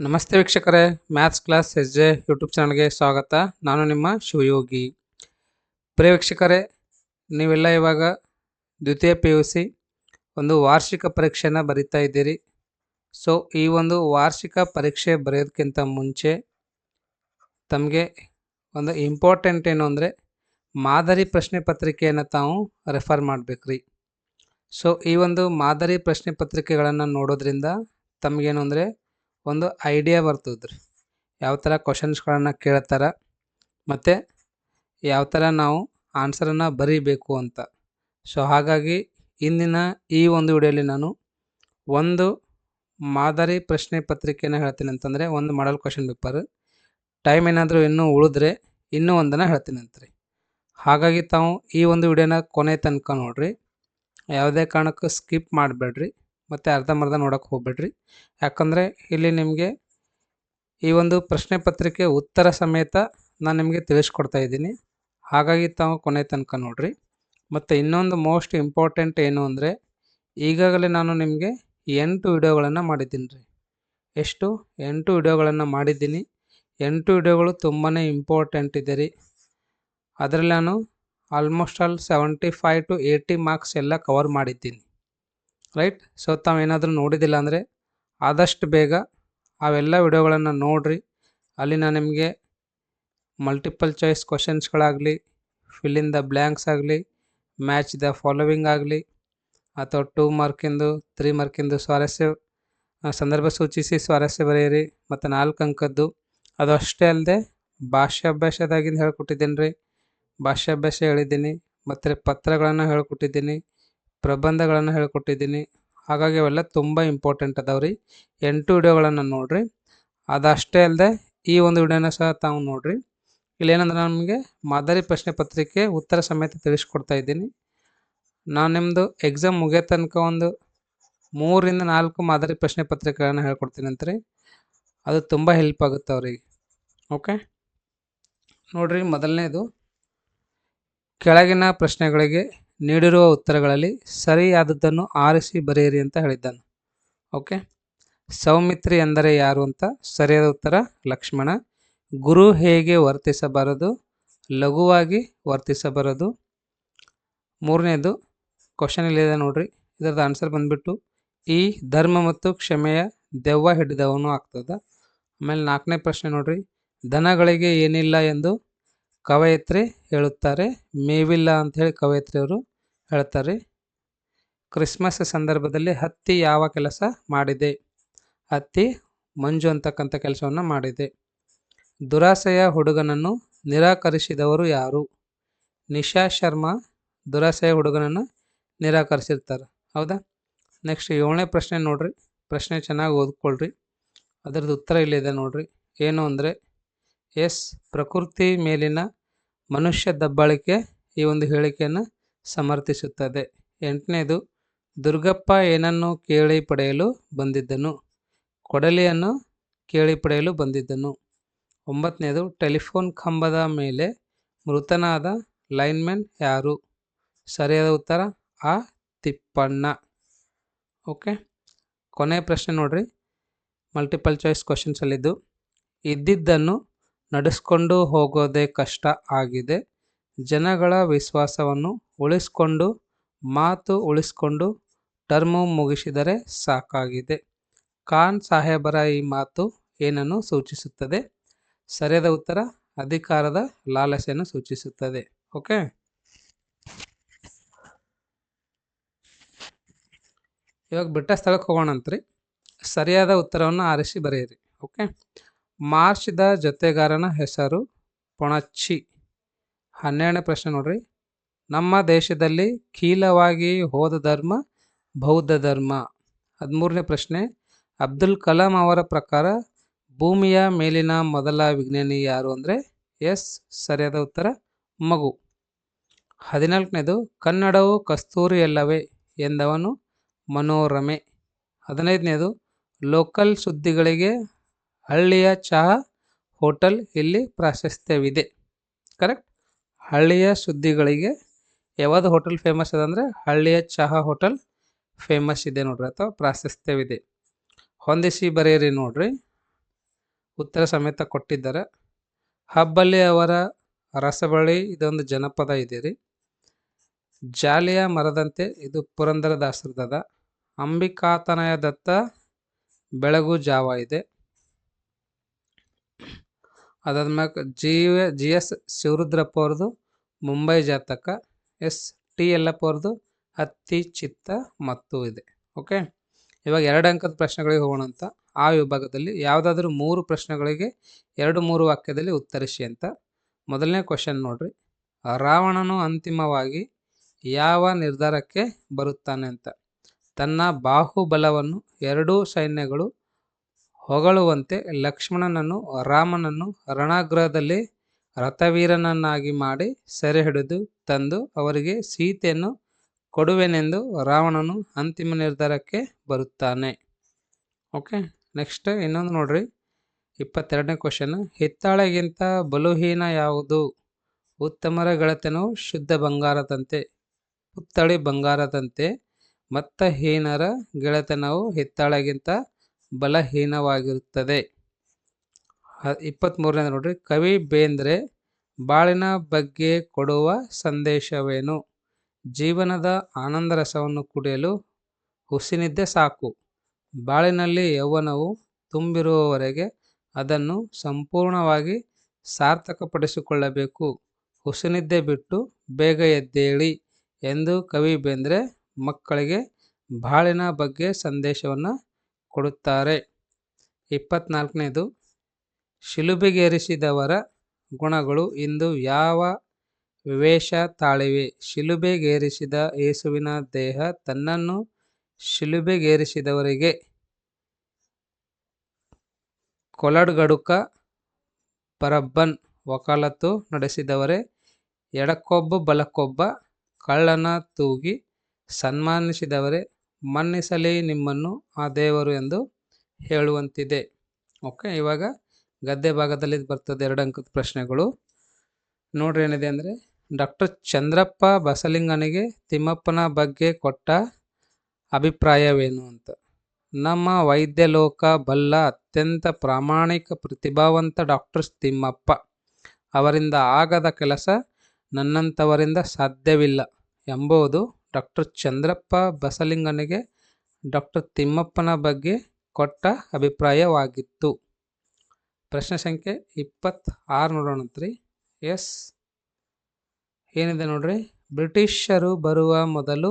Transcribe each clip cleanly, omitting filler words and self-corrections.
ನಮಸ್ತೆ ವೀಕ್ಷಕರೇ, maths class S J YouTube ಚಾನಲ್ಗೆ ಸ್ವಾಗತ. ನಾನು ನಿಮ್ಮ ಶಿವಯೋಗಿ. ಪ್ರಿಯ ವೀಕ್ಷಕರೇ, ನೀವೆಲ್ಲ ಇವಾಗ ದ್ವಿತೀಯ PUC ಒಂದು ವಾರ್ಷಿಕ ಪರೀಕ್ಷೆನ ಬರಿತಾ ಇದ್ದೀರಿ. ಸೊ ಈ ಒಂದು ವಾರ್ಷಿಕ ಪರೀಕ್ಷೆ ಬರೆಯೋದಕ್ಕಿಂತ ಮುಂಚೆ ತಮಗೆ ಒಂದು ಇಂಪಾರ್ಟೆಂಟ್ ಏನು ಅಂದರೆ ಮಾದರಿ ಪ್ರಶ್ನೆ ಪತ್ರಿಕೆಯನ್ನು ತಾವು ರೆಫರ್ ಮಾಡಬೇಕ್ರಿ. ಸೊ ಈ ಒಂದು ಮಾದರಿ ಪ್ರಶ್ನೆ ಪತ್ರಿಕೆಗಳನ್ನು ನೋಡೋದ್ರಿಂದ ತಮಗೇನು ಅಂದರೆ ಒಂದು ಐಡಿಯಾ ಬರ್ತದ್ರಿ, ಯಾವ ಥರ ಕ್ವಶನ್ಸ್ಗಳನ್ನು ಕೇಳ್ತಾರೆ ಮತ್ತು ಯಾವ ಥರ ನಾವು ಆನ್ಸರನ್ನು ಬರೀಬೇಕು ಅಂತ. ಸೊ ಹಾಗಾಗಿ ಇಂದಿನ ಈ ಒಂದು ವಿಡಿಯೋಲಿ ನಾನು ಒಂದು ಮಾದರಿ ಪ್ರಶ್ನೆ ಪತ್ರಿಕೆನ ಹೇಳ್ತೀನಿ ಅಂತಂದರೆ ಒಂದು ಮಾಡಲ್ ಕ್ವಶನ್ ಪೇಪರ್. ಟೈಮ್ ಏನಾದರೂ ಇನ್ನೂ ಉಳಿದ್ರೆ ಇನ್ನೂ ಒಂದನ್ನು ಹೇಳ್ತೀನಿ ಅಂತ್ರಿ. ಹಾಗಾಗಿ ತಾವು ಈ ಒಂದು ವಿಡಿಯೋನ ಕೊನೆ ತನಕ ನೋಡಿರಿ, ಯಾವುದೇ ಕಾರಣಕ್ಕೂ ಸ್ಕಿಪ್ ಮಾಡಬೇಡ್ರಿ ಮತ್ತು ಅರ್ಧಂಬರ್ಧ ನೋಡೋಕ್ಕೆ ಹೋಗ್ಬೇಡ್ರಿ. ಯಾಕಂದರೆ ಇಲ್ಲಿ ನಿಮಗೆ ಈ ಒಂದು ಪ್ರಶ್ನೆ ಪತ್ರಿಕೆ ಉತ್ತರ ಸಮೇತ ನಾನು ನಿಮಗೆ ತಿಳಿಸ್ಕೊಡ್ತಾ ಇದ್ದೀನಿ. ಹಾಗಾಗಿ ತಾವು ಕೊನೆ ತನಕ ನೋಡಿರಿ. ಮತ್ತು ಇನ್ನೊಂದು ಮೋಸ್ಟ್ ಇಂಪಾರ್ಟೆಂಟ್ ಏನು ಅಂದರೆ ಈಗಾಗಲೇ ನಾನು ನಿಮಗೆ 8 ವಿಡಿಯೋಗಳನ್ನು ಮಾಡಿದ್ದೀನಿ ರೀ. ಎಷ್ಟು 8 ವಿಡಿಯೋಗಳನ್ನು ಮಾಡಿದ್ದೀನಿ. 8 ವಿಡಿಯೋಗಳು ತುಂಬಾ ಇಂಪಾರ್ಟೆಂಟ್ ಇದೆ ರೀ. ಅದರಲ್ಲಿ ನಾನು ಆಲ್ಮೋಸ್ಟ್ ಆಲ್ 75 to 80 ಮಾರ್ಕ್ಸ್ ಎಲ್ಲ ಕವರ್ ಮಾಡಿದ್ದೀನಿ, ರೈಟ್. ಸೊ ತಾವೇನಾದರೂ ನೋಡಿದ್ದಿಲ್ಲ ಅಂದರೆ ಆದಷ್ಟು ಬೇಗ ಅವೆಲ್ಲ ವಿಡಿಯೋಗಳನ್ನು ನೋಡಿರಿ. ಅಲ್ಲಿ ನಾನು ನಿಮಗೆ ಮಲ್ಟಿಪಲ್ ಚಾಯ್ಸ್ ಕ್ವಶನ್ಸ್ಗಳಾಗಲಿ, ಫಿಲ್ ಇನ್ ದ ಬ್ಲ್ಯಾಂಕ್ಸ್ ಆಗಲಿ, ಮ್ಯಾಚ್ ದ ಫಾಲೋವಿಂಗ್ ಆಗಲಿ, ಅಥವಾ 2 ಮಾರ್ಕಿಂದು 3 ಮಾರ್ಕಿಂದು ಸ್ವಾರಸ್ಯ ಸಂದರ್ಭ ಸೂಚಿಸಿ ಸ್ವಾರಸ್ಯ ಬರೆಯಿರಿ ಮತ್ತು 4 ಅಂಕದ್ದು. ಅದು ಅಷ್ಟೇ ಅಲ್ಲದೆ ಭಾಷಾಭ್ಯಾಸದಾಗಿಂದ ಹೇಳ್ಕೊಟ್ಟಿದ್ದೀನಿ ರೀ. ಭಾಷಾಭ್ಯಾಸ ಹೇಳಿದ್ದೀನಿ ಮತ್ತು ಪತ್ರಗಳನ್ನು ಹೇಳ್ಕೊಟ್ಟಿದ್ದೀನಿ, ಪ್ರಬಂಧಗಳನ್ನು ಹೇಳ್ಕೊಟ್ಟಿದ್ದೀನಿ. ಹಾಗಾಗಿ ಅವೆಲ್ಲ ತುಂಬ ಇಂಪಾರ್ಟೆಂಟ್ ಅದಾವೆ ರೀ. 8 ವಿಡಿಯೋಗಳನ್ನು ನೋಡಿರಿ. ಅದಷ್ಟೇ ಅಲ್ಲದೆ ಈ ಒಂದು ವಿಡಿಯೋನ ಸಹ ತಾವು ನೋಡಿರಿ. ಇಲ್ಲೇನಂದ್ರೆ ನಮಗೆ ಮಾದರಿ ಪ್ರಶ್ನೆ ಪತ್ರಿಕೆ ಉತ್ತರ ಸಮೇತ ತಿಳಿಸ್ಕೊಡ್ತಾ ಇದ್ದೀನಿ. ನಾನು ನಿಮ್ಮದು ಎಕ್ಸಾಮ್ ಮುಗಿಯೋ ತನಕ ಒಂದು 3 ರಿಂದ 4 ಮಾದರಿ ಪ್ರಶ್ನೆ ಪತ್ರಿಕೆಗಳನ್ನು ಹೇಳ್ಕೊಡ್ತೀನಿ ಅಂತ ರೀ. ಅದು ತುಂಬ ಹೆಲ್ಪ್ ಆಗುತ್ತೆ ಅವ್ರಿಗೆ. ಓಕೆ ನೋಡಿರಿ, ಮೊದಲನೇದು ಕೆಳಗಿನ ಪ್ರಶ್ನೆಗಳಿಗೆ ನೀಡಿರುವ ಉತ್ತರಗಳಲ್ಲಿ ಸರಿಯಾದದ್ದನ್ನು ಆರಿಸಿ ಬರೆಯಿರಿ ಅಂತ ಹೇಳಿದ್ದಾನೆ. ಓಕೆ, ಸೌಮಿತ್ರಿ ಎಂದರೆ ಯಾರು ಅಂತ ಸರಿಯಾದ ಉತ್ತರ ಲಕ್ಷ್ಮಣ. ಗುರು ಹೇಗೆ ವರ್ತಿಸಬಾರದು? ಲಘುವಾಗಿ ವರ್ತಿಸಬಾರದು. ಮೂರನೇದು ಕ್ವಶನ್ ಇಲ್ಲಿದೆ ನೋಡ್ರಿ, ಇದರದ ಆನ್ಸರ್ ಬಂದ್ಬಿಟ್ಟು ಈ ಧರ್ಮ ಮತ್ತು ಕ್ಷಮೆಯ ದೆವ್ವ ಹಿಡಿದವನು ಆಗ್ತದ. ಆಮೇಲೆ 4ನೇ ಪ್ರಶ್ನೆ ನೋಡ್ರಿ, ದನಗಳಿಗೆ ಏನಿಲ್ಲ ಎಂದು ಕವಯತ್ರಿ ಹೇಳುತ್ತಾರೆ, ಮೇವಿಲ್ಲ ಅಂತ ಹೇಳಿ ಕವಯತ್ರಿ ಅವರು ಹೇಳ್ತಾರೆ. ಕ್ರಿಸ್ಮಸ್ ಸಂದರ್ಭದಲ್ಲಿ ಹತ್ತಿ ಯಾವ ಕೆಲಸ ಮಾಡಿದೆ? ಹತ್ತಿ ಮಂಜು ಅಂತಕ್ಕಂಥ ಕೆಲಸವನ್ನು ಮಾಡಿದೆ. ದುರಾಸೆಯ ಹುಡುಗನನ್ನು ನಿರಾಕರಿಸಿದವರು ಯಾರು? ನಿಶಾ ಶರ್ಮಾ ದುರಾಸೆಯ ಹುಡುಗನನ್ನು ನಿರಾಕರಿಸಿರ್ತಾರೆ, ಹೌದಾ. ನೆಕ್ಸ್ಟ್ 7ನೇ ಪ್ರಶ್ನೆ ನೋಡ್ರಿ, ಪ್ರಶ್ನೆ ಚೆನ್ನಾಗಿ ಓದ್ಕೊಳ್ರಿ. ಅದರದ್ದು ಉತ್ತರ ಇಲ್ಲಿದೆ ನೋಡ್ರಿ. ಏನು ಅಂದರೆ ಎಸ್, ಪ್ರಕೃತಿ ಮೇಲಿನ ಮನುಷ್ಯ ದಬ್ಬಾಳಿಕೆ ಈ ಒಂದು ಹೇಳಿಕೆಯನ್ನು ಸಮರ್ಥಿಸುತ್ತದೆ. 8ನೇದು ದುರ್ಗಪ್ಪ ಏನನ್ನು ಕೇಳಿ ಪಡೆಯಲು ಬಂದಿದ್ದನು? ಕೊಡಲಿಯನ್ನು ಕೇಳಿ ಪಡೆಯಲು ಬಂದಿದ್ದನು. 9ನೇದು ಟೆಲಿಫೋನ್ ಕಂಬದ ಮೇಲೆ ಮೃತನಾದ ಲೈನ್ಮನ್ ಯಾರು? ಸರಿಯಾದ ಉತ್ತರ ಆ ತಿಪ್ಪಣ್ಣ. ಓಕೆ, ಕೊನೆಯ ಪ್ರಶ್ನೆ ನೋಡ್ರಿ, ಮಲ್ಟಿಪಲ್ ಚಾಯ್ಸ್ ಕ್ವಶನ್ಸಲ್ಲಿದ್ದು, ಇದ್ದಿದ್ದನ್ನು ನಡೆಸ್ಕೊಂಡು ಹೋಗೋದೇ ಕಷ್ಟ ಆಗಿದೆ, ಜನಗಳ ವಿಶ್ವಾಸವನ್ನು ಉಳಿಸ್ಕೊಂಡು ಮಾತು ಉಳಿಸ್ಕೊಂಡು ಟರ್ಮು ಮುಗಿಸಿದರೆ ಸಾಕಾಗಿದೆ. ಖಾನ್ ಸಾಹೇಬರ ಈ ಮಾತು ಏನನ್ನು ಸೂಚಿಸುತ್ತದೆ? ಸರಿಯಾದ ಉತ್ತರ ಅಧಿಕಾರದ ಲಾಲಸೆಯನ್ನು ಸೂಚಿಸುತ್ತದೆ. ಓಕೆ, ಇವಾಗ ಬಿಟ್ಟ ಸ್ಥಳಕ್ಕೆ ಹೋಗೋಣಂತ್ರಿ. ಸರಿಯಾದ ಉತ್ತರವನ್ನು ಆರಿಸಿ ಬರೆಯಿರಿ. ಓಕೆ, ಮಾರ್ಚ್ದ ಜೊತೆಗಾರನ ಹೆಸರು ಪೊಣಚ್ಚಿ. 12ನೇ ಪ್ರಶ್ನೆ ನೋಡ್ರಿ, ನಮ್ಮ ದೇಶದಲ್ಲಿ ಕೀಲವಾಗಿ ಹೋದ ಧರ್ಮ ಬೌದ್ಧ ಧರ್ಮ. 13ನೇ ಪ್ರಶ್ನೆ, ಅಬ್ದುಲ್ ಕಲಾಂ ಅವರ ಪ್ರಕಾರ ಭೂಮಿಯ ಮೇಲಿನ ಮೊದಲ ವಿಜ್ಞಾನಿ ಯಾರು ಅಂದರೆ ಎಸ್, ಸರಿಯಾದ ಉತ್ತರ ಮಗು. 14ನೇದು ಕನ್ನಡವು ಕಸ್ತೂರಿಯಲ್ಲವೇ ಎಂದವನು ಮನೋರಮೆ. 15ನೇದು ಲೋಕಲ್ ಸುದ್ದಿಗಳಿಗೆ ಹಳ್ಳಿಯ ಚಹಾ ಹೋಟೆಲ್ ಇಲ್ಲಿ ಪ್ರಾಶಸ್ತ್ಯವಿದೆ. ಕರೆಕ್ಟ್, ಹಳ್ಳಿಯ ಸುದ್ದಿಗಳಿಗೆ ಯಾವುದು ಹೋಟೆಲ್ ಫೇಮಸ್ ಇದೆ ಅಂದರೆ ಹಳ್ಳಿಯ ಚಹಾ ಹೋಟೆಲ್ ಫೇಮಸ್ ಇದೆ ನೋಡ್ರಿ, ಅಥವಾ ಪ್ರಾಶಸ್ತ್ಯವಿದೆ. ಹೊಂದಿಸಿ ಬರೆಯಿರಿ ನೋಡ್ರಿ. ಉತ್ತರ ಸಮೇತ ಕೊಟ್ಟಿದ್ದಾರೆ. ಹಬ್ಬಲ್ಲಿ ಅವರ ರಸಬಳ್ಳಿ ಇದೊಂದು ಜನಪದ ಇದೆ ರೀ. ಜಾಲಿಯ ಮರದಂತೆ ಇದು ಪುರಂದರದಾಸರದ. ಅಂಬಿಕಾತನಯ ದತ್ತ ಬೆಳಗು ಜಾವ ಇದೆ. ಅದಾದ್ಮ್ಯಾಗ ಜಿ ಎಸ್ ಶಿವರುದ್ರಪ್ಪ ಅವ್ರದ್ದು ಮುಂಬೈ ಜಾತಕ. ಎಸ್ ಟಿ ಯಲ್ಲಪ್ಪ ಅವ್ರದ್ದು ಹತ್ತಿ ಚಿತ್ತ ಮತ್ತು ಇದೆ. ಓಕೆ, ಇವಾಗ 2 ಅಂಕದ ಪ್ರಶ್ನೆಗಳಿಗೆ ಹೋಗೋಣ ಅಂತ. ಆ ವಿಭಾಗದಲ್ಲಿ ಯಾವುದಾದ್ರೂ 3 ಪ್ರಶ್ನೆಗಳಿಗೆ 2-3 ವಾಕ್ಯದಲ್ಲಿ ಉತ್ತರಿಸಿ ಅಂತ. ಮೊದಲನೇ ಕ್ವಶನ್ ನೋಡ್ರಿ, ರಾವಣನು ಅಂತಿಮವಾಗಿ ಯಾವ ನಿರ್ಧಾರಕ್ಕೆ ಬರುತ್ತಾನೆ ಅಂತ. ತನ್ನ ಬಾಹುಬಲವನ್ನು 2 ಸೈನ್ಯಗಳು ಹೊಗಳುವಂತೆ ಲಕ್ಷ್ಮಣನನ್ನು ರಾಮನನ್ನು ರಣಾಗ್ರಹದಲ್ಲಿ ರಥವೀರನನ್ನಾಗಿ ಮಾಡಿ ಸೆರೆ ಹಿಡಿದು ತಂದು ಅವರಿಗೆ ಸೀತೆಯನ್ನು ಕೊಡುವೆನೆಂದು ರಾವಣನು ಅಂತಿಮ ನಿರ್ಧಾರಕ್ಕೆ ಬರುತ್ತಾನೆ. ಓಕೆ, ನೆಕ್ಸ್ಟ್ ಇನ್ನೊಂದು ನೋಡ್ರಿ, 22ನೇ ಕ್ವಶನ್, ಹಿತ್ತಾಳೆಗಿಂತ ಬಲುಹೀನ ಯಾವುದು? ಉತ್ತಮರ ಗೆಳೆತನವು ಶುದ್ಧ ಬಂಗಾರದಂತೆ, ಪುತ್ಥಳಿ ಬಂಗಾರದಂತೆ, ಮತ್ತ ಹೀನರ ಗೆಳೆತನವು ಹಿತ್ತಾಳೆಗಿಂತ ಬಲಹೀನವಾಗಿರುತ್ತದೆ. 23ನೇ ನೋಡ್ರಿ, ಕವಿ ಬೇಂದ್ರೆ ಬಾಳಿನ ಬಗ್ಗೆ ಕೊಡುವ ಸಂದೇಶವೇನು? ಜೀವನದ ಆನಂದ ರಸವನ್ನು ಕುಡಿಯಲು ಹುಸಿನಿದ್ದೆ ಸಾಕು. ಬಾಳಿನಲ್ಲಿ ಯೌವನವು ತುಂಬಿರುವವರೆಗೆ ಅದನ್ನು ಸಂಪೂರ್ಣವಾಗಿ ಸಾರ್ಥಕಪಡಿಸಿಕೊಳ್ಳಬೇಕು. ಹುಸಿನಿದ್ದೆ ಬಿಟ್ಟು ಬೇಗ ಎದ್ದೇಳಿ ಎಂದು ಕವಿ ಬೇಂದ್ರೆ ಮಕ್ಕಳಿಗೆ ಬಾಳಿನ ಬಗ್ಗೆ ಸಂದೇಶವನ್ನು ಕೊಡುತ್ತಾರೆ. 24ನೇದು, ಶಿಲುಬೆಗೇರಿಸಿದವರ ಗುಣಗಳು ಇಂದು ಯಾವ ವೇಷ ತಾಳಿವೆ? ಶಿಲುಬೆಗೇರಿಸಿದ ಯೇಸುವಿನ ದೇಹ ತನ್ನನ್ನು ಶಿಲುಬೆಗೇರಿಸಿದವರಿಗೆ ಕೊಲಡ್ಗಡುಕ ಬರಬ್ಬನ್ ವಕಾಲತ್ತು ನಡೆಸಿದವರೇ, ಎಡಕ್ಕೊಬ್ಬ ಬಲಕ್ಕೊಬ್ಬ ಕಳ್ಳನ ತೂಗಿ ಸನ್ಮಾನಿಸಿದವರೇ, ಮನ್ನಿಸಲಿ ನಿಮ್ಮನ್ನು ಆ ದೇವರು ಎಂದು ಹೇಳುವಂತಿದೆ. ಓಕೆ, ಇವಾಗ ಗದ್ಯ ಭಾಗದಲ್ಲಿ ಬರ್ತದೆ 2 ಅಂಕದ ಪ್ರಶ್ನೆಗಳು. ನೋಡ್ರಿ ಏನಿದೆ ಅಂದರೆ, ಡಾಕ್ಟರ್ ಚಂದ್ರಪ್ಪ ಬಸಲಿಂಗನಿಗೆ ತಿಮ್ಮಪ್ಪನ ಬಗ್ಗೆ ಕೊಟ್ಟ ಅಭಿಪ್ರಾಯವೇನು ಅಂತ. ನಮ್ಮ ವೈದ್ಯ ಲೋಕ ಬಲ್ಲ ಅತ್ಯಂತ ಪ್ರಾಮಾಣಿಕ ಪ್ರತಿಭಾವಂತ ಡಾಕ್ಟರ್ ತಿಮ್ಮಪ್ಪ ಅವರಿಂದ ಆಗದ ಕೆಲಸ ನನ್ನಂಥವರಿಂದ ಸಾಧ್ಯವಿಲ್ಲ ಎಂಬುದು ಡಾಕ್ಟರ್ ಚಂದ್ರಪ್ಪ ಬಸಲಿಂಗನಿಗೆ ಡಾಕ್ಟರ್ ತಿಮ್ಮಪ್ಪನ ಬಗ್ಗೆ ಕೊಟ್ಟ ಅಭಿಪ್ರಾಯವಾಗಿತ್ತು. ಪ್ರಶ್ನೆ ಸಂಖ್ಯೆ 26 ನೋಡೋಣಂತ್ರಿ. ಎಸ್ ಏನಿದೆ ನೋಡ್ರಿ, ಬ್ರಿಟಿಷರು ಬರುವ ಮೊದಲು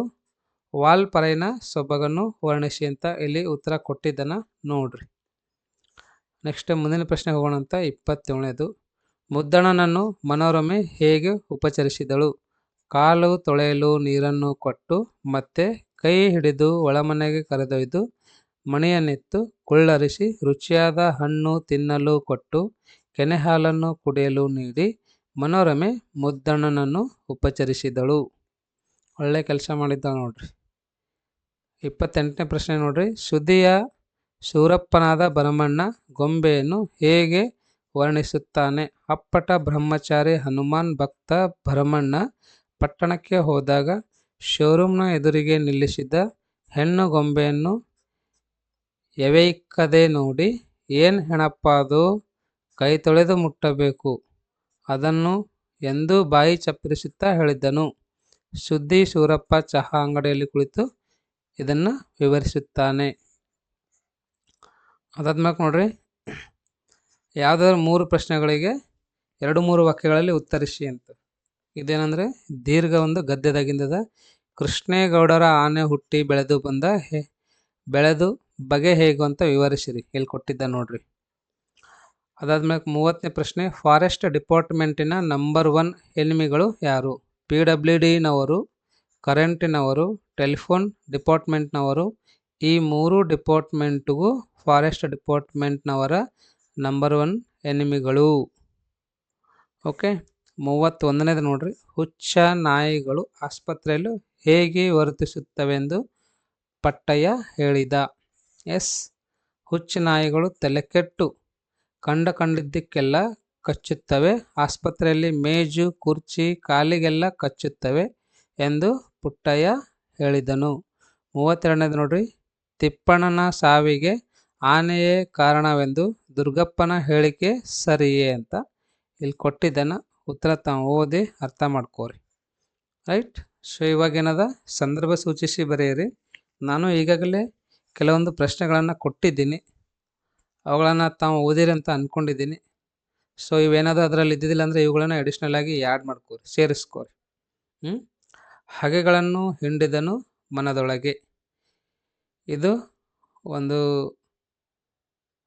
ವಾಲ್ಪರೈನ ಸೊಬಗನ್ನು ವರ್ಣಿಸಿ ಅಂತ ಇಲ್ಲಿ ಉತ್ತರ ಕೊಟ್ಟಿದ್ದನ್ನು ನೋಡ್ರಿ. ನೆಕ್ಸ್ಟ್ ಮುಂದಿನ ಪ್ರಶ್ನೆ ಹೋಗೋಣ ಅಂತ. 27ನೇದು, ಮುದ್ದಣ್ಣನನ್ನು ಮನೋರಮೆ ಹೇಗೆ ಉಪಚರಿಸಿದಳು? ಕಾಲು ತೊಳೆಯಲು ನೀರನ್ನು ಕೊಟ್ಟು ಮತ್ತೆ ಕೈ ಹಿಡಿದು ಒಳಮನೆಗೆ ಕರೆದೊಯ್ದು ಮಣಿಯನ್ನಿತ್ತು ಕುಳ್ಳರಿಸಿ ರುಚಿಯಾದ ಹಣ್ಣು ತಿನ್ನಲು ಕೊಟ್ಟು ಕೆನೆ ಹಾಲನ್ನು ಕುಡಿಯಲು ನೀಡಿ ಮನೋರಮೆ ಮುದ್ದಣ್ಣನನ್ನು ಉಪಚರಿಸಿದಳು. ಒಳ್ಳೆ ಕೆಲಸ ಮಾಡಿದ್ದ ನೋಡ್ರಿ. 28ನೇ ಪ್ರಶ್ನೆ ನೋಡ್ರಿ, ಸುದಿಯ ಶೂರಪ್ಪನಾದ ಭರಮಣ್ಣ ಗೊಂಬೆಯನ್ನು ಹೇಗೆ ವರ್ಣಿಸುತ್ತಾನೆ? ಅಪ್ಪಟ ಬ್ರಹ್ಮಚಾರಿ ಹನುಮಾನ್ ಭಕ್ತ ಭರಮಣ್ಣ ಪಟ್ಟಣಕ್ಕೆ ಹೋದಾಗ ಶೋರೂಮ್ನ ಎದುರಿಗೆ ನಿಲ್ಲಿಸಿದ್ದ ಹೆಣ್ಣು ಗೊಂಬೆಯನ್ನು ಎವೆಯಿಕ್ಕದೆ ನೋಡಿ, ಏನ್ ಹೆಣಪ್ಪ ಅದು, ಕೈ ತೊಳೆದು ಮುಟ್ಟಬೇಕು ಅದನ್ನು ಎಂದು ಬಾಯಿ ಚಪ್ಪರಿಸುತ್ತಾ ಹೇಳಿದ್ದನು. ಸುದ್ದಿ ಶೂರಪ್ಪ ಚಹಾ ಅಂಗಡಿಯಲ್ಲಿ ಕುಳಿತು ಇದನ್ನು ವಿವರಿಸುತ್ತಾನೆ. ಅದಾದ್ಮೇಲೆ ನೋಡ್ರಿ, ಯಾವುದಾದ್ರು 3 ಪ್ರಶ್ನೆಗಳಿಗೆ 2-3 ವಾಕ್ಯಗಳಲ್ಲಿ ಉತ್ತರಿಸಿ ಅಂತ. ಇದೇನಂದರೆ ದೀರ್ಘ ಒಂದು ಗದ್ಯದಾಗಿಂದದ. ಕೃಷ್ಣೇಗೌಡರ ಆನೆ ಹುಟ್ಟಿ ಬೆಳೆದು ಬೆಳೆದು ಬಗೆ ಹೇಗು ಅಂತ ವಿವರಿಸಿರಿ, ಇಲ್ಲಿ ಕೊಟ್ಟಿದ್ದ ನೋಡ್ರಿ. ಅದಾದ್ಮೇಲೆ 30ನೇ ಪ್ರಶ್ನೆ, ಫಾರೆಸ್ಟ್ ಡಿಪಾರ್ಟ್ಮೆಂಟಿನ ನಂಬರ್ 1 ಎನಿಮಿಗಳು ಯಾರು? PWDನವರು, ಕರೆಂಟಿನವರು, ಟೆಲಿಫೋನ್ ಡಿಪಾರ್ಟ್ಮೆಂಟ್ನವರು. ಈ 3 ಡಿಪಾರ್ಟ್ಮೆಂಟ್ಗೂ ಫಾರೆಸ್ಟ್ ಡಿಪಾರ್ಟ್ಮೆಂಟ್ನವರ ನಂಬರ್ 1 ಎನಿಮಿಗಳು. ಓಕೆ, 31ನೇದು ನೋಡ್ರಿ, ಹುಚ್ಚ ನಾಯಿಗಳು ಆಸ್ಪತ್ರೆಯಲ್ಲಿ ಹೇಗೆ ವರ್ತಿಸುತ್ತವೆಂದು ಪಟ್ಟಯ್ಯ ಹೇಳಿದ? ಎಸ್, ಹುಚ್ಚು ನಾಯಿಗಳು ತಲೆಕೆಟ್ಟು ಕಂಡಿದ್ದಕ್ಕೆಲ್ಲ ಕಚ್ಚುತ್ತವೆ, ಆಸ್ಪತ್ರೆಯಲ್ಲಿ ಮೇಜು ಕುರ್ಚಿ ಕಾಲಿಗೆಲ್ಲ ಕಚ್ಚುತ್ತವೆ ಎಂದು ಪುಟ್ಟಯ್ಯ ಹೇಳಿದನು. 32ನೇದು ನೋಡ್ರಿ, ತಿಪ್ಪಣ್ಣನ ಸಾವಿಗೆ ಆನೆಯೇ ಕಾರಣವೆಂದು ದುರ್ಗಪ್ಪನ ಹೇಳಿಕೆ ಸರಿಯೇ ಅಂತ ಇಲ್ಲಿ ಕೊಟ್ಟಿದ್ದಾನ. ಉತ್ತರ ತಾವು ಓದಿ ಅರ್ಥ ಮಾಡ್ಕೋರಿ. ರೈಟ್. ಸೊ ಇವಾಗೇನದ ಸಂದರ್ಭ ಸೂಚಿಸಿ ಬರೆಯಿರಿ. ನಾನು ಈಗಾಗಲೇ ಕೆಲವೊಂದು ಪ್ರಶ್ನೆಗಳನ್ನು ಕೊಟ್ಟಿದ್ದೀನಿ, ಅವುಗಳನ್ನು ತಾವು ಓದಿರಿ ಅಂತ ಅಂದ್ಕೊಂಡಿದ್ದೀನಿ. ಸೊ ಇವೇನಾದರೂ ಅದರಲ್ಲಿ ಇದ್ದಿದ್ದಿಲ್ಲ ಅಂದರೆ ಇವುಗಳನ್ನು ಅಡಿಷ್ನಲ್ ಆಗಿ ಆ್ಯಡ್ ಮಾಡ್ಕೋರಿ, ಸೇರಿಸ್ಕೋರಿ. ಹಗೆಗಳನ್ನು ಹಿಂಡಿದನು ಮನದೊಳಗೆ, ಇದು ಒಂದು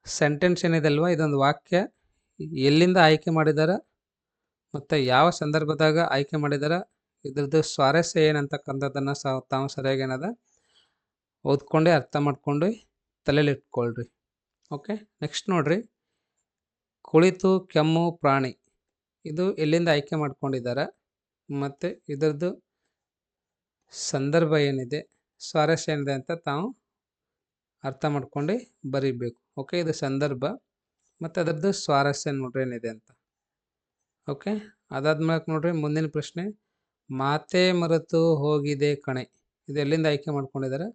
ಸೆಂಟೆನ್ಸ್ ಏನಿದೆ ಅಲ್ವಾ, ಇದೊಂದು ವಾಕ್ಯ. ಎಲ್ಲಿಂದ ಆಯ್ಕೆ ಮಾಡಿದಾರ ಮತ್ತು ಯಾವ ಸಂದರ್ಭದಾಗ ಆಯ್ಕೆ ಮಾಡಿದಾರ, ಇದ್ರದ್ದು ಸ್ವಾರಸ್ಯ ಏನಂತಕ್ಕಂಥದ್ದನ್ನು ತಾವು ಸರಿಯಾಗಿ ಏನದ ಓದ್ಕೊಂಡೆ ಅರ್ಥ ಮಾಡ್ಕೊಂಡು ತಲೆಯಲ್ಲಿ ಇಟ್ಕೊಳ್ರಿ. ಓಕೆ. ನೆಕ್ಸ್ಟ್ ನೋಡ್ರಿ, ಕುಳಿತು ಕೆಮ್ಮು ಪ್ರಾಣಿ, ಇದು ಎಲ್ಲಿಂದ ಆಯ್ಕೆ ಮಾಡ್ಕೊಂಡಿದ್ದಾರೆ ಮತ್ತು ಇದರದ್ದು ಸಂದರ್ಭ ಏನಿದೆ, ಸ್ವಾರಸ್ಯ ಏನಿದೆ ಅಂತ ತಾವು ಅರ್ಥ ಮಾಡ್ಕೊಂಡು ಬರೀಬೇಕು. ಓಕೆ. ಇದು ಸಂದರ್ಭ ಮತ್ತು ಅದರದ್ದು ಸ್ವಾರಸ್ಯ ನೋಡ್ರಿ ಏನಿದೆ ಅಂತ. ಓಕೆ. ಅದಾದ್ಮೇಲೆ ನೋಡ್ರಿ ಮುಂದಿನ ಪ್ರಶ್ನೆ, ಮಾತೆ ಮರೆತು ಹೋಗಿದೆ ಕಣೆ, ಇದು ಎಲ್ಲಿಂದ ಆಯ್ಕೆ ಮಾಡ್ಕೊಂಡಿದ್ದಾರೆ,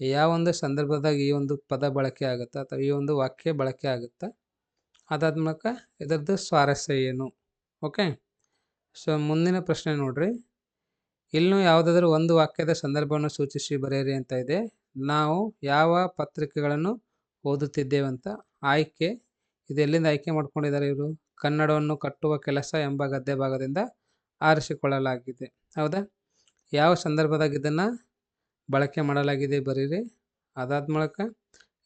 ಯಾವ ಒಂದು ಸಂದರ್ಭದಾಗ ಈ ಒಂದು ಪದ ಬಳಕೆ ಆಗುತ್ತಾ ಅಥವಾ ಈ ಒಂದು ವಾಕ್ಯ ಬಳಕೆ ಆಗುತ್ತಾ, ಅದಾದ್ಮೇಲೆ ಇದರದ್ದು ಸ್ವಾರಸ್ಯ ಏನು. ಓಕೆ. ಸೊ ಮುಂದಿನ ಪ್ರಶ್ನೆ ನೋಡ್ರಿ, ಇಲ್ಲೂ ಯಾವುದಾದ್ರೂ ಒಂದು ವಾಕ್ಯದ ಸಂದರ್ಭವನ್ನು ಸೂಚಿಸಿ ಬರೆಯಿರಿ ಅಂತ ಇದೆ. ನಾವು ಯಾವ ಪತ್ರಿಕೆಗಳನ್ನು ಓದುತ್ತಿದ್ದೇವಂತ ಆಯ್ಕೆ, ಇದು ಎಲ್ಲಿಂದ ಆಯ್ಕೆ ಮಾಡ್ಕೊಂಡಿದ್ದಾರೆ ಇವರು, ಕನ್ನಡವನ್ನು ಕಟ್ಟುವ ಕೆಲಸ ಎಂಬ ಗದ್ಯ ಭಾಗದಿಂದ ಆರಿಸಿಕೊಳ್ಳಲಾಗಿದೆ. ಹೌದಾ. ಯಾವ ಸಂದರ್ಭದಾಗ ಇದನ್ನು ಬಳಕೆ ಮಾಡಲಾಗಿದೆ ಬರೀರಿ. ಅದಾದ ಮೂಲಕ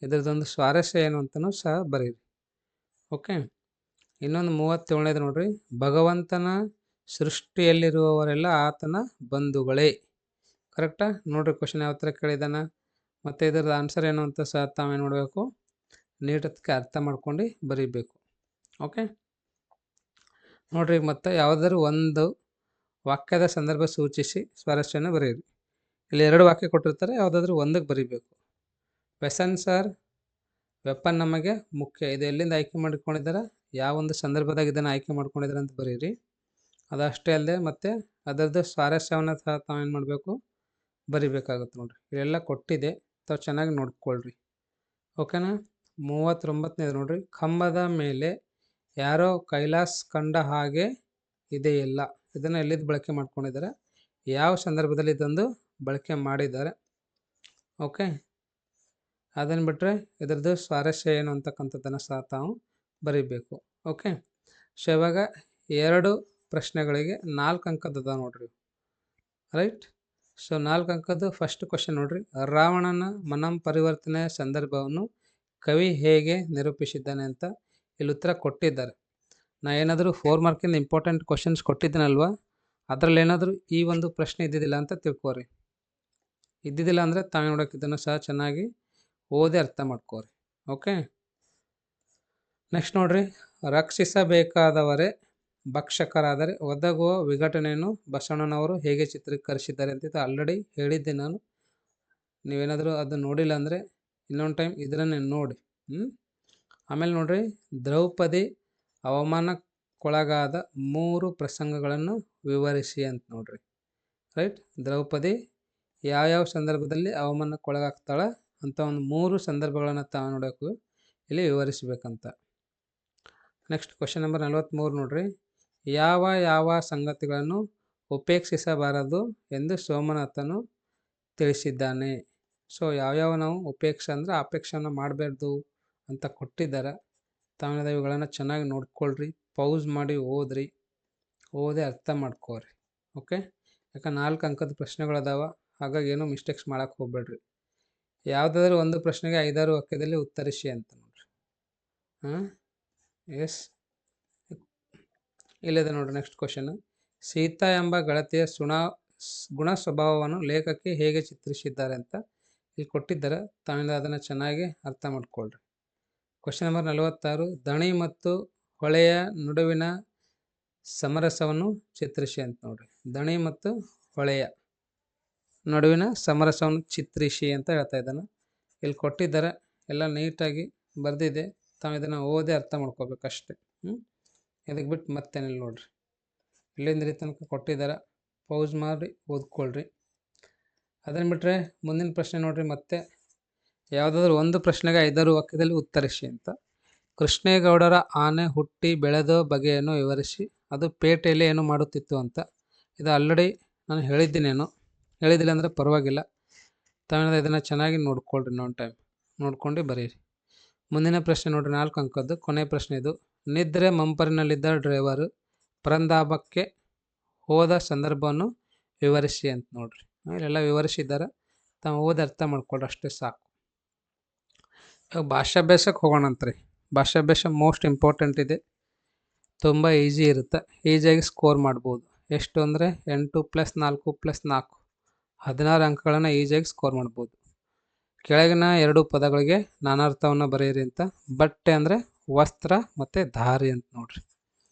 ಇದರದೊಂದು ಸ್ವಾರಸ್ಯ ಏನು ಅಂತಲೂ ಸಹ ಬರೀರಿ. ಓಕೆ. ಇನ್ನೊಂದು 37ನೇದು ನೋಡ್ರಿ, ಭಗವಂತನ ಸೃಷ್ಟಿಯಲ್ಲಿರುವವರೆಲ್ಲ ಆತನ ಬಂಧುಗಳೇ. ಕರೆಕ್ಟಾ. ನೋಡ್ರಿ ಕ್ವಶನ್ ಯಾವ ಥರ ಕೇಳಿದಾನ ಮತ್ತು ಇದರದ ಆನ್ಸರ್ ಏನು ಅಂತ ಸಹ ತಾವೇ ನೋಡಬೇಕು, ನೀಟಕ್ಕೆ ಅರ್ಥ ಮಾಡ್ಕೊಂಡು ಬರೀಬೇಕು. ಓಕೆ. ನೋಡ್ರಿ ಮತ್ತು ಯಾವುದಾದ್ರು ಒಂದು ವಾಕ್ಯದ ಸಂದರ್ಭ ಸೂಚಿಸಿ ಸ್ವಾರಸ್ಯನ ಬರೆಯಿರಿ. ಇಲ್ಲಿ 2 ವಾಕ್ಯ ಕೊಟ್ಟಿರ್ತಾರೆ, ಯಾವುದಾದ್ರೂ ಒಂದಕ್ಕೆ ಬರೀಬೇಕು. ವೆಸನ್ ಸರ್, ವೆಪನ್ ನಮಗೆ ಮುಖ್ಯ, ಇದು ಎಲ್ಲಿಂದ ಆಯ್ಕೆ ಮಾಡ್ಕೊಂಡಿದ್ದಾರೆ, ಯಾವ ಒಂದು ಸಂದರ್ಭದಾಗ ಇದನ್ನು ಆಯ್ಕೆ ಮಾಡ್ಕೊಂಡಿದ್ದಾರೆ ಅಂತ ಬರೀರಿ. ಅದಷ್ಟೇ ಅಲ್ಲದೆ ಮತ್ತು ಅದರದ್ದು ಸ್ವಾರಸ್ಯವನ್ನು ಸಹ ತಾವೇನು ಮಾಡಬೇಕು, ಬರಿಬೇಕಾಗುತ್ತೆ. ನೋಡಿರಿ ಇವೆಲ್ಲ ಕೊಟ್ಟಿದೆ, ತಾವು ಚೆನ್ನಾಗಿ ನೋಡ್ಕೊಳ್ರಿ. ಓಕೆನಾ. 39ನೇದು ನೋಡ್ರಿ, ಕಂಬದ ಮೇಲೆ ಯಾರೋ ಕೈಲಾಸ್ ಕಂಡ ಹಾಗೆ ಇದೆಯಲ್ಲ, ಇದನ್ನು ಎಲ್ಲಿದ್ದು ಬಳಕೆ ಮಾಡ್ಕೊಂಡಿದ್ದಾರೆ, ಯಾವ ಸಂದರ್ಭದಲ್ಲಿ ಇದೊಂದು ಬಳಕೆ ಮಾಡಿದ್ದಾರೆ. ಓಕೆ. ಅದನ್ನು ಬಿಟ್ಟರೆ ಇದರದ್ದು ಸ್ವಾರಸ್ಯ ಏನು ಅಂತಕ್ಕಂಥದ್ದನ್ನು ಸಹ ತಾವು ಬರೀಬೇಕು. ಓಕೆ. ಸೊ ಇವಾಗ 2 ಪ್ರಶ್ನೆಗಳಿಗೆ 4 ಅಂಕದ ನೋಡ್ರಿ. ರೈಟ್. ಸೊ 4 ಅಂಕದ್ದು ಫಸ್ಟ್ ಕ್ವಶನ್ ನೋಡ್ರಿ, ರಾವಣನ ಮನಂ ಪರಿವರ್ತನೆಯ ಸಂದರ್ಭವನ್ನು ಕವಿ ಹೇಗೆ ನಿರೂಪಿಸಿದ್ದಾನೆ ಅಂತ ಇಲ್ಲಿ ಉತ್ತರ ಕೊಟ್ಟಿದ್ದಾರೆ. ನಾ ಏನಾದರೂ 4 ಮಾರ್ಕಿಂದ ಇಂಪಾರ್ಟೆಂಟ್ ಕ್ವಶನ್ಸ್ ಕೊಟ್ಟಿದ್ದೀನಲ್ವ, ಅದರಲ್ಲಿ ಏನಾದರೂ ಈ ಒಂದು ಪ್ರಶ್ನೆ ಇದ್ದಿದ್ದಿಲ್ಲ ಅಂತ ತಿಳ್ಕೊರಿ. ಇದ್ದಿದ್ದಿಲ್ಲ ಅಂದರೆ ತಾವು ನೋಡೋಕೆ ಇದನ್ನು ಸಹ ಚೆನ್ನಾಗಿ ಓದಿ ಅರ್ಥ ಮಾಡ್ಕೋರಿ. ಓಕೆ. ನೆಕ್ಸ್ಟ್ ನೋಡ್ರಿ, ರಕ್ಷಿಸಬೇಕಾದವರೇ ಭಕ್ಷಕರಾದರೆ ಒದಗುವ ವಿಘಟನೆಯನ್ನು ಬಸವಣ್ಣನವರು ಹೇಗೆ ಚಿತ್ರೀಕರಿಸಿದ್ದಾರೆ ಅಂತ ಇದು ಆಲ್ರೆಡಿ ಹೇಳಿದ್ದೆ ನಾನು. ನೀವೇನಾದರೂ ಅದು ನೋಡಿಲ್ಲ ಅಂದರೆ ಇನ್ನೊಂದು ಟೈಮ್ ಇದನ್ನೇ ನೋಡಿ. ಆಮೇಲೆ ನೋಡ್ರಿ, ದ್ರೌಪದಿ ಅವಮಾನಕ್ಕೊಳಗಾದ 3 ಪ್ರಸಂಗಗಳನ್ನು ವಿವರಿಸಿ ಅಂತ ನೋಡ್ರಿ. ರೈಟ್. ದ್ರೌಪದಿ ಯಾವ್ಯಾವ ಸಂದರ್ಭದಲ್ಲಿ ಅವಮಾನಕ್ಕೊಳಗಾಗ್ತಾಳ ಅಂತ ಒಂದು 3 ಸಂದರ್ಭಗಳನ್ನು ತಾವು ನೋಡೋಕೆ ಇಲ್ಲಿ ವಿವರಿಸಬೇಕಂತ. ನೆಕ್ಸ್ಟ್ ಕ್ವಶನ್ ನಂಬರ್ 43 ನೋಡ್ರಿ, ಯಾವ ಯಾವ ಸಂಗತಿಗಳನ್ನು ಉಪೇಕ್ಷಿಸಬಾರದು ಎಂದು ಸೋಮನಾಥನು ತಿಳಿಸಿದ್ದಾನೆ. ಸೊ ಯಾವ್ಯಾವ ನಾವು ಉಪೇಕ್ಷೆ ಅಂದರೆ ಅಪೇಕ್ಷೆಯನ್ನು ಮಾಡಬಾರ್ದು ಅಂತ ಕೊಟ್ಟಿದ್ದಾರೆ. ತಾವೇನಾದ ಇವುಗಳನ್ನು ಚೆನ್ನಾಗಿ ನೋಡ್ಕೊಳ್ರಿ, ಪೌಸ್ ಮಾಡಿ ಓದ್ರಿ, ಓದಿ ಅರ್ಥ ಮಾಡ್ಕೋರಿ. ಓಕೆ. ಯಾಕೆ 4 ಅಂಕದ ಪ್ರಶ್ನೆಗಳದಾವ, ಹಾಗಾಗಿ ಏನೂ ಮಿಸ್ಟೇಕ್ಸ್ ಮಾಡೋಕ್ಕೆ ಹೋಗ್ಬೇಡ್ರಿ. ಯಾವುದಾದ್ರೂ ಒಂದು ಪ್ರಶ್ನೆಗೆ 5-6 ವಾಕ್ಯದಲ್ಲಿ ಉತ್ತರಿಸಿ ಅಂತ ನೋಡ್ರಿ. ಎಸ್. ಇಲ್ಲಿದೆ ನೋಡ್ರಿ ನೆಕ್ಸ್ಟ್ ಕ್ವಶನ್, ಸೀತಾ ಎಂಬ ಗೆಳತಿಯ ಗುಣ ಸ್ವಭಾವವನ್ನು ಲೇಖಕಿ ಹೇಗೆ ಚಿತ್ರಿಸಿದ್ದಾರೆ ಅಂತ ಇಲ್ಲಿ ಕೊಟ್ಟಿದ್ದಾರೆ. ತಾವಿಂದ ಅದನ್ನು ಚೆನ್ನಾಗಿ ಅರ್ಥ ಮಾಡ್ಕೊಳ್ರಿ. ಕ್ವಶನ್ ನಂಬರ್ 46, ದಣಿ ಮತ್ತು ಹೊಳೆಯ ನಡುವಿನ ಸಮರಸವನ್ನು ಚಿತ್ರಿಸಿ ಅಂತ ನೋಡ್ರಿ. ದಣಿ ಮತ್ತು ಹೊಳೆಯ ನಡುವಿನ ಸಮರಸವನ್ನು ಚಿತ್ರಿಸಿ ಅಂತ ಹೇಳ್ತಾ ಇದ್ದಾನೆ. ಇಲ್ಲಿ ಕೊಟ್ಟಿದ್ದಾರೆ, ಎಲ್ಲ ನೀಟಾಗಿ ಬರೆದಿದೆ, ತಾವು ಇದನ್ನು ಓದಿ ಅರ್ಥ ಮಾಡ್ಕೋಬೇಕಷ್ಟೆ. ಇದಕ್ಕೆ ಬಿಟ್ಟು ಮತ್ತೇನಿಲ್ಲ ನೋಡ್ರಿ. ಇಲ್ಲಿಂದ ತನಕ ಕೊಟ್ಟಿದ್ದಾರೆ, ಪೌಸ್ ಮಾಡಿ ಓದ್ಕೊಳ್ರಿ. ಅದನ್ನು ಬಿಟ್ಟರೆ ಮುಂದಿನ ಪ್ರಶ್ನೆ ನೋಡ್ರಿ, ಮತ್ತೆ ಯಾವುದಾದ್ರೂ ಒಂದು ಪ್ರಶ್ನೆಗೆ 5-6 ವಾಕ್ಯದಲ್ಲಿ ಉತ್ತರಿಸಿ ಅಂತ. ಕೃಷ್ಣೇಗೌಡರ ಆನೆ ಹುಟ್ಟಿ ಬೆಳೆದ ಬಗೆಯನ್ನು ವಿವರಿಸಿ. ಅದು ಪೇಟೆಯಲ್ಲಿ ಏನು ಮಾಡುತ್ತಿತ್ತು ಅಂತ. ಇದು ಆಲ್ರೆಡಿ ನಾನು ಹೇಳಿದ್ದೀನೇನು, ಹೇಳಿದ್ದಿಲ್ಲ ಅಂದರೆ ಪರವಾಗಿಲ್ಲ. ತಾವೇನಾದ್ರು ಇದನ್ನು ಚೆನ್ನಾಗಿ ನೋಡ್ಕೊಳ್ರಿ, ಇನ್ನೊಂದು ಟೈಮ್ ನೋಡ್ಕೊಂಡು ಬರೀರಿ. ಮುಂದಿನ ಪ್ರಶ್ನೆ ನೋಡ್ರಿ, 4 ಅಂಕದ್ದು ಕೊನೆ ಪ್ರಶ್ನೆ ಇದು. ನಿದ್ರೆ ಮಂಪರಿನಲ್ಲಿದ್ದ ಡ್ರೈವರ್ ಪರಂದಾಬಕ್ಕೆ ಹೋದ ಸಂದರ್ಭವನ್ನು ವಿವರಿಸಿ ಅಂತ ನೋಡ್ರಿ. ಇಲ್ಲೆಲ್ಲ ವಿವರಿಸಿದ್ದಾರೆ, ತಾವು ಓದಿ ಅರ್ಥ ಮಾಡ್ಕೊಳ್ರಿ, ಅಷ್ಟೇ ಸಾಕು. ಇವಾಗ ಭಾಷಾಭ್ಯಾಸಕ್ಕೆ ಹೋಗೋಣಂತ್ರಿ. ಭಾಷಾಭ್ಯಾಸ ಮೋಸ್ಟ್ ಇಂಪಾರ್ಟೆಂಟ್ ಇದೆ, ತುಂಬ ಈಸಿ ಇರುತ್ತೆ, ಈಸಿಯಾಗಿ ಸ್ಕೋರ್ ಮಾಡ್ಬೋದು. ಎಷ್ಟು ಅಂದರೆ 8 + 4 + 4 16 ಅಂಕಗಳನ್ನು ಈಸಿಯಾಗಿ ಸ್ಕೋರ್ ಮಾಡ್ಬೋದು. ಕೆಳಗಿನ 2 ಪದಗಳಿಗೆ ನಾನಾರ್ಥವನ್ನು ಬರೆಯಿರಿ ಅಂತ. ಬಟ್ಟೆ ಅಂದರೆ ವಸ್ತ್ರ ಮತ್ತು ದಾರಿ ಅಂತ ನೋಡ್ರಿ.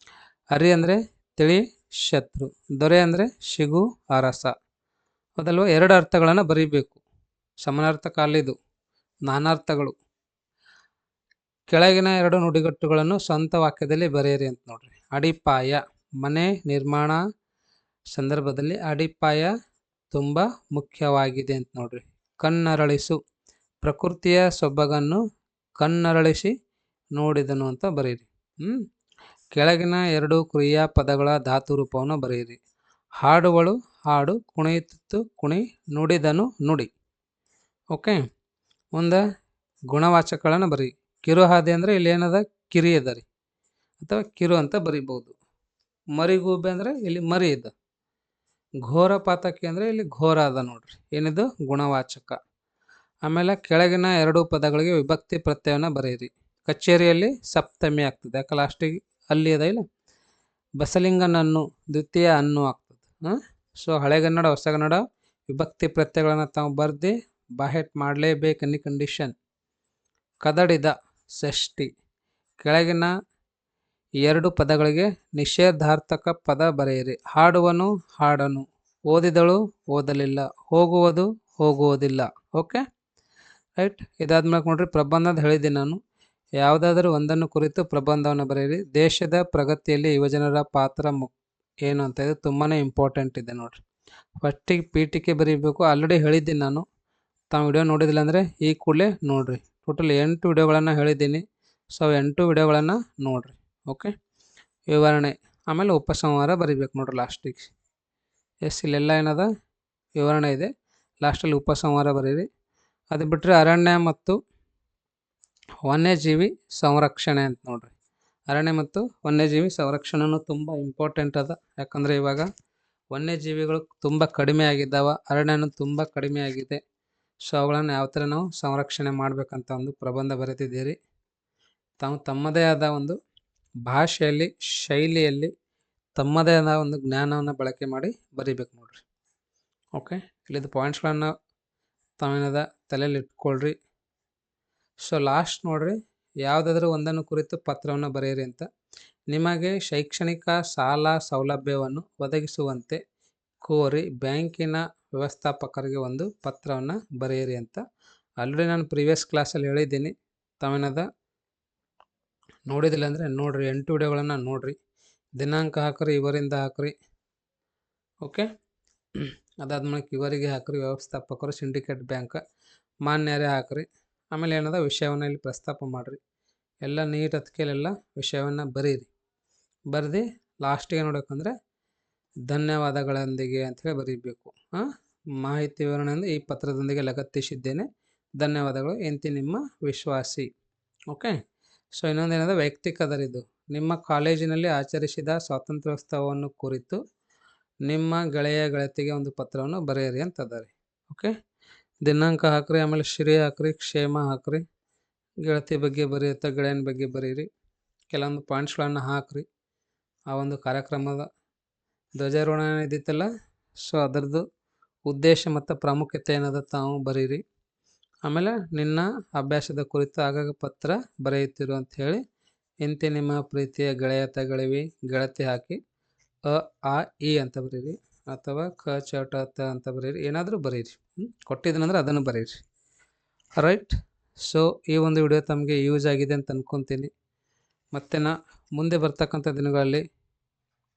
ಅರಿ ಅಂದರೆ ತಿಳಿ ಶತ್ರು, ದೊರೆ ಅಂದರೆ ಶಿಗು ಅರಸ. ಹೌದಲ್ವ? 2 ಅರ್ಥಗಳನ್ನು ಬರೀಬೇಕು. ಸಮಾನಾರ್ಥಕ ಅಲ್ಲಿದು, ನಾನಾರ್ಥಗಳು. ಕೆಳಗಿನ 2 ನುಡಿಗಟ್ಟುಗಳನ್ನು ಸ್ವಂತ ವಾಕ್ಯದಲ್ಲಿ ಬರೆಯಿರಿ ಅಂತ ನೋಡ್ರಿ. ಅಡಿಪಾಯ, ಮನೆ ನಿರ್ಮಾಣ ಸಂದರ್ಭದಲ್ಲಿ ಅಡಿಪಾಯ ತುಂಬ ಮುಖ್ಯವಾಗಿದೆ ಅಂತ ನೋಡ್ರಿ. ಕಣ್ಣರಳಿಸು, ಪ್ರಕೃತಿಯ ಸೊಬಗನ್ನು ಕಣ್ಣರಳಿಸಿ ನೋಡಿದನು ಅಂತ ಬರೀರಿ. ಕೆಳಗಿನ 2 ಕ್ರಿಯಾಪದಗಳ ಧಾತು ರೂಪವನ್ನು ಬರೆಯಿರಿ. ಹಾಡುವಳು ಹಾಡು, ಕುಣಿಯುತ್ತಿತ್ತು ಕುಣಿ, ನುಡಿದನು ನುಡಿ. ಓಕೆ, ಮುಂದೆ ಗುಣವಾಚಕಗಳನ್ನು ಬರೀ. ಕಿರುಹಾದಿ ಅಂದರೆ ಇಲ್ಲಿ ಏನದ, ಕಿರಿ ಅದ ರೀ, ಅಥವಾ ಕಿರು ಅಂತ ಬರಿಬೋದು. ಮರಿಗೂಬೆ ಅಂದರೆ ಇಲ್ಲಿ ಮರಿ ಇದೆ. ಘೋರ ಪಾತಕಿ ಅಂದರೆ ಇಲ್ಲಿ ಘೋರ ಅದ ನೋಡ್ರಿ, ಏನಿದು ಗುಣವಾಚಕ. ಆಮೇಲೆ ಕೆಳಗಿನ 2 ಪದಗಳಿಗೆ ವಿಭಕ್ತಿ ಪ್ರತ್ಯಯವನ್ನು ಬರೆಯಿರಿ. ಕಚೇರಿಯಲ್ಲಿ ಸಪ್ತಮಿ ಆಗ್ತದೆ, ಯಾಕೆ ಲಾಸ್ಟಿಗೆ ಅಲ್ಲಿ ಅದ ಇಲ್ಲ. ಬಸಲಿಂಗನನ್ನು ದ್ವಿತೀಯ ಅನ್ನು ಆಗ್ತದೆ. ಸೊ ಹಳೆಗನ್ನಡ ಹೊಸಗನ್ನಡ ವಿಭಕ್ತಿ ಪ್ರತ್ಯಯಗಳನ್ನು ತಾವು ಬರ್ದು ಬಾಹೆಟ್ ಮಾಡಲೇಬೇಕು, ಎನಿ ಕಂಡೀಷನ್. ಕದಡಿದ ಷಷ್ಠಿ. ಕೆಳಗಿನ 2 ಪದಗಳಿಗೆ ನಿಷೇಧಾರ್ಥಕ ಪದ ಬರೆಯಿರಿ. ಹಾಡುವನು ಹಾಡನು, ಓದಿದಳು ಓದಲಿಲ್ಲ, ಹೋಗುವುದು ಹೋಗುವುದಿಲ್ಲ. Okay right. ಇದಾದ್ಮೇಲೆ ನೋಡ್ರಿ, ಪ್ರಬಂಧದ ಹೇಳಿದ್ದೀನಿ ನಾನು. ಯಾವುದಾದ್ರೂ ಒಂದನ್ನು ಕುರಿತು ಪ್ರಬಂಧವನ್ನು ಬರೆಯಿರಿ. ದೇಶದ ಪ್ರಗತಿಯಲ್ಲಿ ಯುವಜನರ ಪಾತ್ರ ಏನು ಅಂತ, ಇದು ತುಂಬಾ ಇಂಪಾರ್ಟೆಂಟ್ ಇದೆ ನೋಡ್ರಿ. ಫಸ್ಟಿಗೆ ಪೀಠಿಕೆ ಬರೀಬೇಕು, ಆಲ್ರೆಡಿ ಹೇಳಿದ್ದೀನಿ ನಾನು. ತಾವು ವಿಡಿಯೋ ನೋಡಿದಿಲ್ಲ ಅಂದರೆ ಈ ಕೂಡಲೇ ನೋಡ್ರಿ. ಟೋಟಲ್ 8 ವಿಡಿಯೋಗಳನ್ನು ಹೇಳಿದ್ದೀನಿ. ಸೊ 8 ವಿಡಿಯೋಗಳನ್ನು ನೋಡ್ರಿ. ಓಕೆ, ವಿವರಣೆ, ಆಮೇಲೆ ಉಪಸಂಹಾರ ಬರೀಬೇಕು ನೋಡ್ರಿ ಲಾಸ್ಟಿಗೆ. ಇಲ್ಲೆಲ್ಲ ಏನದ ವಿವರಣೆ ಇದೆ, ಲಾಸ್ಟಲ್ಲಿ ಉಪಸಂಹಾರ ಬರೀರಿ. ಅದು ಬಿಟ್ಟರೆ ಅರಣ್ಯ ಮತ್ತು ವನ್ಯಜೀವಿ ಸಂರಕ್ಷಣೆ ಅಂತ ನೋಡ್ರಿ. ಅರಣ್ಯ ಮತ್ತು ವನ್ಯಜೀವಿ ಸಂರಕ್ಷಣೆನೂ ತುಂಬ ಇಂಪಾರ್ಟೆಂಟ್ ಅದ. ಯಾಕಂದರೆ ಇವಾಗ ವನ್ಯಜೀವಿಗಳು ತುಂಬ ಕಡಿಮೆ ಆಗಿದ್ದಾವೆ, ಅರಣ್ಯನೂ ತುಂಬ ಕಡಿಮೆ ಆಗಿದೆ. ಸೊ ಅವುಗಳನ್ನು ಯಾವ ಥರ ನಾವು ಸಂರಕ್ಷಣೆ ಮಾಡಬೇಕಂತ ಒಂದು ಪ್ರಬಂಧ ಬರೆದಿದ್ದೀರಿ. ತಾವು ತಮ್ಮದೇ ಆದ ಒಂದು ಭಾಷೆಯಲ್ಲಿ, ಶೈಲಿಯಲ್ಲಿ ತಮ್ಮದೇ ಆದ ಒಂದು ಜ್ಞಾನವನ್ನು ಬಳಕೆ ಮಾಡಿ ಬರೀಬೇಕು ನೋಡ್ರಿ. ಓಕೆ, ಇಲ್ಲಿದ್ದು ಪಾಯಿಂಟ್ಸ್ಗಳನ್ನು ತಾವೇನದ ತಲೆಯಲ್ಲಿ ಇಟ್ಕೊಳ್ರಿ. ಸೊ ಲಾಸ್ಟ್ ನೋಡ್ರಿ, ಯಾವುದಾದ್ರೂ ಒಂದನ್ನು ಕುರಿತು ಪತ್ರವನ್ನು ಬರೆಯಿರಿ ಅಂತ. ನಿಮಗೆ ಶೈಕ್ಷಣಿಕ ಸಾಲ ಸೌಲಭ್ಯವನ್ನು ಒದಗಿಸುವಂತೆ ಕೋರಿ ಬ್ಯಾಂಕಿನ ವ್ಯವಸ್ಥಾಪಕರಿಗೆ ಒಂದು ಪತ್ರವನ್ನು ಬರೆಯಿರಿ ಅಂತ. ಆಲ್ರೆಡಿ ನಾನು ಪ್ರೀವಿಯಸ್ ಕ್ಲಾಸಲ್ಲಿ ಹೇಳಿದ್ದೀನಿ, ತಾವೇನದ ನೋಡಿದಿಲ್ಲ ಅಂದರೆ ನೋಡ್ರಿ, 8 ವಿಡಿಯೋಗಳನ್ನು ನೋಡ್ರಿ. ದಿನಾಂಕ ಹಾಕ್ರಿ, ಇವರಿಂದ ಹಾಕ್ರಿ. ಓಕೆ, ಅದಾದ್ಮೇಲೆ ಇವರಿಗೆ ಹಾಕ್ರಿ, ವ್ಯವಸ್ಥಾಪಕರು, ಸಿಂಡಿಕೇಟ್ ಬ್ಯಾಂಕ್, ಮಾನ್ಯರೇ ಹಾಕ್ರಿ. ಆಮೇಲೆ ಏನದ ವಿಷಯವನ್ನು ಇಲ್ಲಿ ಪ್ರಸ್ತಾಪ ಮಾಡಿರಿ. ಎಲ್ಲ ನೀಟ್ ಹತ್ಕೆಲೆಲ್ಲ ವಿಷಯವನ್ನು ಬರೀರಿ. ಬರೆದು ಲಾಸ್ಟಿಗೆ ನೋಡೋಕಂದ್ರೆ ಧನ್ಯವಾದಗಳೊಂದಿಗೆ ಅಂಥೇಳಿ ಬರೀಬೇಕು. ಮಾಹಿತಿ ವಿವರಣೆಯಿಂದ ಈ ಪತ್ರದೊಂದಿಗೆ ಲಗತ್ತಿಸಿದ್ದೇನೆ, ಧನ್ಯವಾದಗಳು, ಎಂತಿ ನಿಮ್ಮ ವಿಶ್ವಾಸಿ. ಓಕೆ, ಸೊ ಇನ್ನೊಂದೇನದ ವೈಯಕ್ತಿಕ ಅದರಿದು. ನಿಮ್ಮ ಕಾಲೇಜಿನಲ್ಲಿ ಆಚರಿಸಿದ ಸ್ವಾತಂತ್ರ್ಯೋತ್ಸವವನ್ನು ಕುರಿತು ನಿಮ್ಮ ಗೆಳೆಯ ಗೆಳತಿಗೆ ಒಂದು ಪತ್ರವನ್ನು ಬರೆಯಿರಿ ಅಂತದಾರೆ. ಓಕೆ, ದಿನಾಂಕ ಹಾಕ್ರಿ, ಆಮೇಲೆ ಶ್ರೀ ಹಾಕ್ರಿ, ಕ್ಷೇಮ ಹಾಕ್ರಿ, ಗೆಳತಿ ಬಗ್ಗೆ ಬರೆಯುತ್ತಾ ಗೆಳೆಯನ ಬಗ್ಗೆ ಬರೀರಿ. ಕೆಲವೊಂದು ಪಾಯಿಂಟ್ಸ್ಗಳನ್ನು ಹಾಕ್ರಿ. ಆ ಒಂದು ಕಾರ್ಯಕ್ರಮದ ಧ್ವಜಾರೋಹಣ ಇದ್ದಿತ್ತಲ್ಲ, ಸೊ ಅದರದ್ದು ಉದ್ದೇಶ ಮತ್ತು ಪ್ರಾಮುಖ್ಯತೆ ಏನದ ತಾವು ಬರೀರಿ. ಆಮೇಲೆ ನಿನ್ನ ಅಭ್ಯಾಸದ ಕುರಿತು ಆಗಾಗ ಪತ್ರ ಬರೆಯುತ್ತಿರು ಅಂತ ಹೇಳಿ ಇಂತಿ ನಿಮ್ಮ ಪ್ರೀತಿಯ ಗೆಳೆಯತ ಗೆಳವಿ ಗೆಳತಿ ಹಾಕಿ ಅ ಇ ಅಂತ ಬರೀರಿ, ಅಥವಾ ಕ ಚ ಟ ತ ಅಂತ ಬರೀರಿ. ಏನಾದರೂ ಬರೀರಿ, ಕೊಟ್ಟಿದ್ದೀನಂದ್ರೆ ಅದನ್ನು ಬರೀರಿ. ರೈಟ್. ಸೊ ಈ ಒಂದು ವಿಡಿಯೋ ತಮಗೆ ಯೂಸ್ ಆಗಿದೆ ಅಂತ ಅಂದ್ಕೊತೀನಿ. ಮತ್ತು ಮುಂದೆ ಬರ್ತಕ್ಕಂಥ ದಿನಗಳಲ್ಲಿ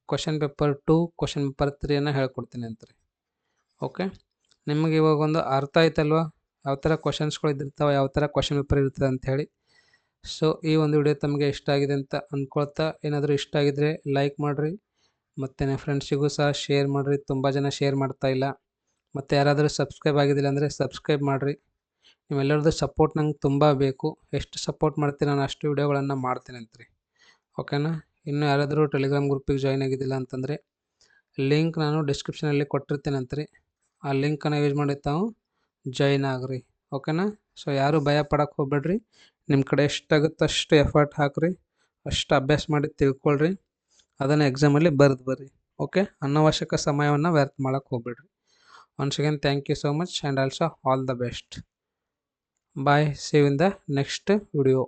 ಕ್ವಶನ್ ಪೇಪರ್ 2, ಕ್ವಶನ್ ಪೇಪರ್ 3 ಹೇಳ್ಕೊಡ್ತೀನಿ ಅಂತ್ರಿ. ಓಕೆ, ನಿಮಗೆ ಇವಾಗ ಒಂದು ಅರ್ಥ ಆಯ್ತಲ್ವ ಯಾವ ಥರ ಕ್ವಶನ್ಸ್ಗಳು ಇದ್ದಿರ್ತಾವೆ, ಯಾವ ಥರ ಕ್ವಶನ್ ಪೇಪರ್ ಇರ್ತದೆ ಅಂಥೇಳಿ. ಸೊ ಈ ಒಂದು ವಿಡಿಯೋ ತಮಗೆ ಇಷ್ಟ ಆಗಿದೆ ಅಂತ ಅಂದ್ಕೊಳ್ತಾ, ಏನಾದರೂ ಇಷ್ಟ ಆಗಿದ್ರೆ ಲೈಕ್ ಮಾಡಿರಿ ಮತ್ತು ನಿಮ್ಮ ಫ್ರೆಂಡ್ಸಿಗೂ ಸಹ ಶೇರ್ ಮಾಡಿರಿ. ತುಂಬ ಜನ ಶೇರ್ ಮಾಡ್ತಾ ಇಲ್ಲ. ಮತ್ತು ಯಾರಾದರೂ ಸಬ್ಸ್ಕ್ರೈಬ್ ಆಗಿದ್ದಿಲ್ಲ ಅಂದರೆ ಸಬ್ಸ್ಕ್ರೈಬ್ ಮಾಡಿರಿ. ನೀವೆಲ್ಲರದ್ದು ಸಪೋರ್ಟ್ ನಂಗೆ ತುಂಬ ಬೇಕು. ಎಷ್ಟು ಸಪೋರ್ಟ್ ಮಾಡ್ತೀರಿ ನಾನು ಅಷ್ಟು ವಿಡಿಯೋಗಳನ್ನು ಮಾಡ್ತೀನಿ ಅಂತ್ರಿ. ಓಕೆನಾ? ಇನ್ನು ಯಾರಾದರೂ ಟೆಲಿಗ್ರಾಮ್ ಗ್ರೂಪಿಗೆ ಜಾಯ್ನ್ ಆಗಿದ್ದಿಲ್ಲ ಅಂತಂದರೆ ಲಿಂಕ್ ನಾನು ಡಿಸ್ಕ್ರಿಪ್ಷನಲ್ಲಿ ಕೊಟ್ಟಿರ್ತೀನಂತ್ರಿ. ಆ ಲಿಂಕನ್ನು ಯೂಸ್ ಮಾಡಿ ತಾವು ಜಾಯ್ನ್ ಆಗ್ರಿ. ಓಕೆನಾ? ಸೊ ಯಾರೂ ಭಯ ಪಡೋಕ್ಕೆ ಹೋಗ್ಬೇಡ್ರಿ. ನಿಮ್ಮ ಕಡೆ ಎಷ್ಟಾಗುತ್ತೋ ಅಷ್ಟು ಎಫರ್ಟ್ ಹಾಕಿರಿ, ಅಷ್ಟು ಅಭ್ಯಾಸ ಮಾಡಿ ತಿಳ್ಕೊಳ್ರಿ, ಅದನ್ನು ಎಕ್ಸಾಮಲ್ಲಿ ಬರೆದು ಬರ್ರಿ. ಓಕೆ? ಅನವಶ್ಯಕ ಸಮಯವನ್ನು ವ್ಯರ್ಥ ಮಾಡೋಕ್ಕೆ ಹೋಗ್ಬೇಡ್ರಿ. Once again thank you so much and also all the best. Bye. See you in the next video.